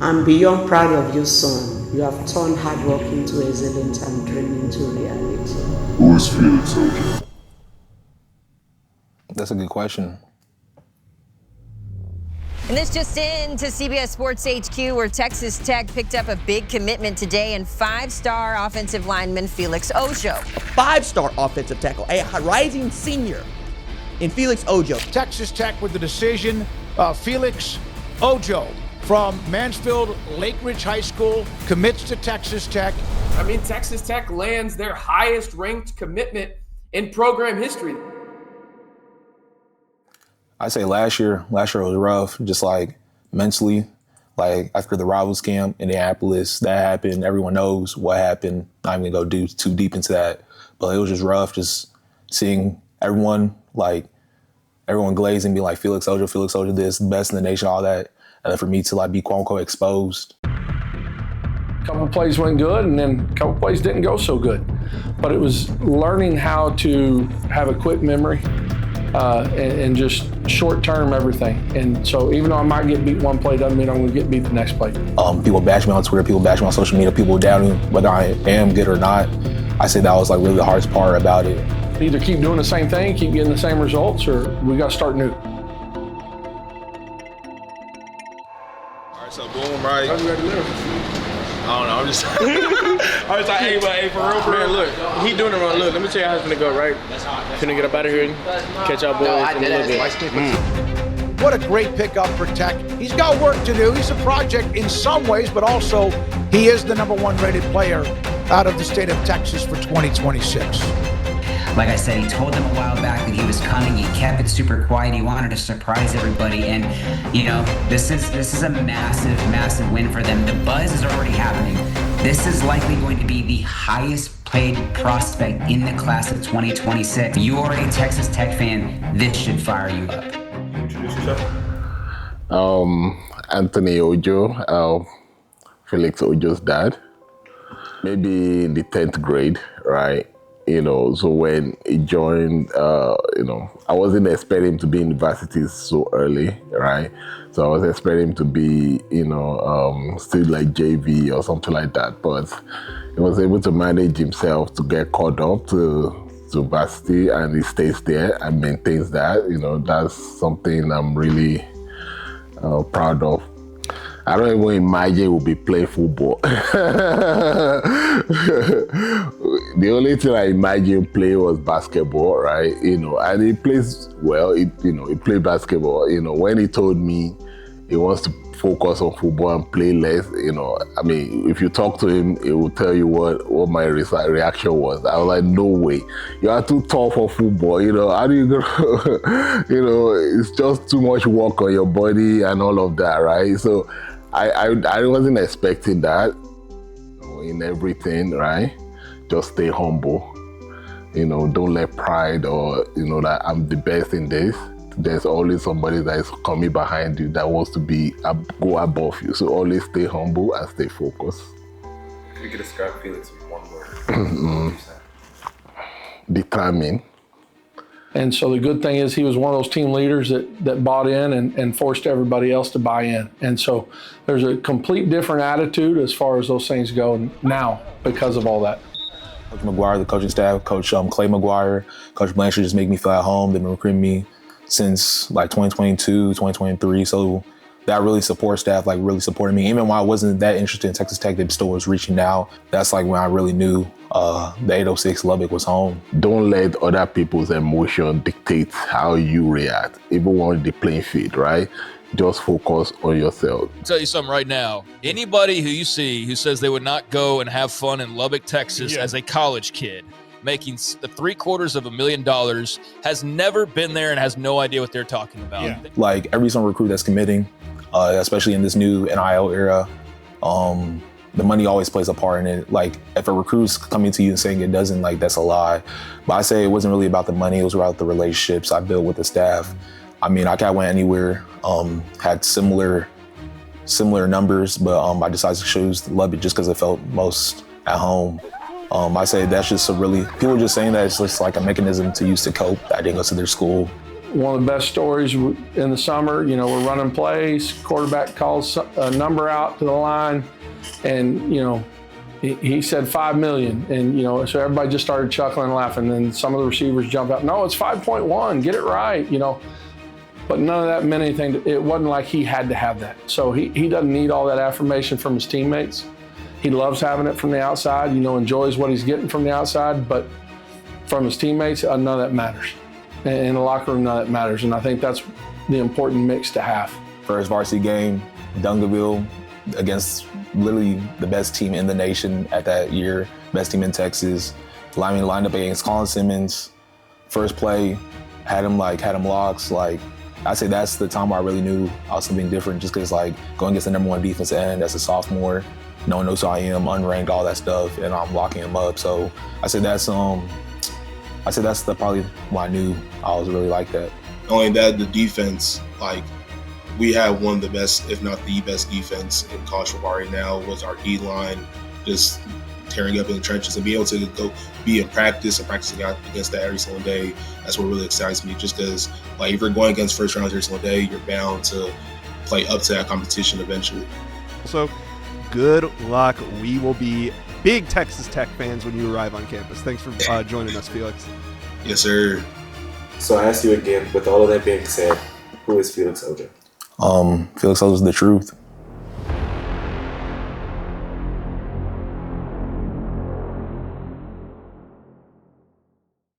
I'm beyond proud of you, son. You have turned hard work into excellence and dream into reality. Who is Felix Ojo? That's a good question. And this just in to CBS Sports HQ, where Texas Tech picked up a big commitment today in five-star offensive lineman Felix Ojo. A five-star offensive tackle, a rising senior in Felix Ojo. Texas Tech with the decision, Felix Ojo from Mansfield Lake Ridge High School commits to Texas Tech. I mean, Texas Tech lands their highest ranked commitment in program history. I say last year was rough, just like mentally. Like after the Rivals camp in Indianapolis, that happened. Everyone knows what happened. Not even gonna go too deep into that, but it was just rough. Just seeing everyone glazing, be like Felix Ojo, this, the best in the nation, all that, and then for me to like be quote unquote exposed. A couple plays went good, and then a couple plays didn't go so good. But it was learning how to have a quick memory. And just short-term everything. And so even though I might get beat one play, doesn't mean I'm going to get beat the next play. People bash me on Twitter, people bash me on social media, people doubt me whether I am good or not. I say that was like really the hardest part about it. Either keep doing the same thing, keep getting the same results, or we got to start new. All right, so boom, right? How's you ready to live? I don't know, I'm just I was like, hey, for real. Man, look, he doing it wrong. Look, let me tell you how it's gonna go, right? Finna get up out of here and catch our boys in a little bit. What a great pickup for Tech. He's got work to do. He's a project in some ways, but also he is the #1 rated player out of the state of Texas for 2026. Like I said, he told them a while back that he was coming. He kept it super quiet. He wanted to surprise everybody. And, you know, this is a massive win for them. The buzz is already happening. This is likely going to be the highest paid prospect in the class of 2026. If you are a Texas Tech fan, this should fire you up. Introduce yourself. Anthony Ojo, Felix Ojo's dad. Maybe in the 10th grade, right? You know, so when he joined, you know, I wasn't expecting him to be in university so early, right? So I was expecting him to be, you know, still like JV or something like that. But he was able to manage himself to get caught up to university, and he stays there and maintains that. You know, that's something I'm really proud of. I don't even imagine we'll be playing football. The only thing I imagined playing was basketball, right? You know, and he plays well. He played basketball. You know, when he told me he wants to focus on football and play less, you know, I mean, if you talk to him, he will tell you what my reaction was. I was like, no way. You are too tall for football. You know, how do you go? You know, it's just too much work on your body and all of that, right? So I wasn't expecting that, you know, in everything, right? Just stay humble. You know, don't let pride or, you know, that I'm the best in this. There's always somebody that is coming behind you that wants to go above you. So always stay humble and stay focused. If you could describe Felix with one word, what would you say? Determined. And so the good thing is he was one of those team leaders that bought in and forced everybody else to buy in. And so there's a complete different attitude as far as those things go now because of all that. Coach McGuire, the coaching staff, Coach Clay McGuire, Coach Blanchard just make me feel at home. They've been recruiting me since like 2022, 2023. So that really support staff like really supported me. Even when I wasn't that interested in Texas Tech, they still was reaching out. That's like when I really knew the 806 Lubbock was home. Don't let other people's emotion dictate how you react, even on the playing field, right? Just focus on yourself. I'll tell you something right now. Anybody who you see who says they would not go and have fun in Lubbock, Texas as a college kid, making the $750,000 has never been there and has no idea what they're talking about. Yeah. Like every single recruit that's committing, especially in this new NIL era, the money always plays a part in it. Like if a recruit's coming to you and saying it doesn't, like that's a lie. But I say it wasn't really about the money, it was about the relationships I built with the staff. I mean, I could have went anywhere, had similar numbers, but I decided to choose Lubbock just because it felt most at home. I say that's just people just saying that it's just like a mechanism to use to cope. I didn't go to their school. one of the best stories in the summer. You know, we're running plays, quarterback calls a number out to the line, and, you know, he said 5 million. And, you know, so everybody just started chuckling and laughing. And then some of the receivers jumped out, no, it's 5.1, get it right, you know. But none of that meant anything. It wasn't like he had to have that. So he doesn't need all that affirmation from his teammates. He loves having it from the outside, you know, enjoys what he's getting from the outside, but from his teammates, none of that matters. In the locker room, none of that matters. And I think that's the important mix to have. First varsity game, Duncanville, against literally the best team in the nation at that year, best team in Texas. Lineman lined up against Colin Simmons. First play, had him locks. Like, I'd say that's the time where I really knew I was something different, just because, like, going against the #1 defensive end as a sophomore, no one knows who I am, unranked, all that stuff, and I'm locking him up. So I said that's probably when I knew I was really like that. Not only that, the defense, like, we have one of the best, if not the best defense in college football right now, was our D-line, just tearing up in the trenches and be able to go be in practice and practicing out against that every single day. That's what really excites me, just because, like, if you're going against first rounds every single day, you're bound to play up to that competition eventually. So, good luck. We will be big Texas Tech fans when you arrive on campus. Thanks for joining us, Felix. Yes, sir. So I ask you again, with all of that being said, who is Felix Ojo? Felix Ojo is the truth.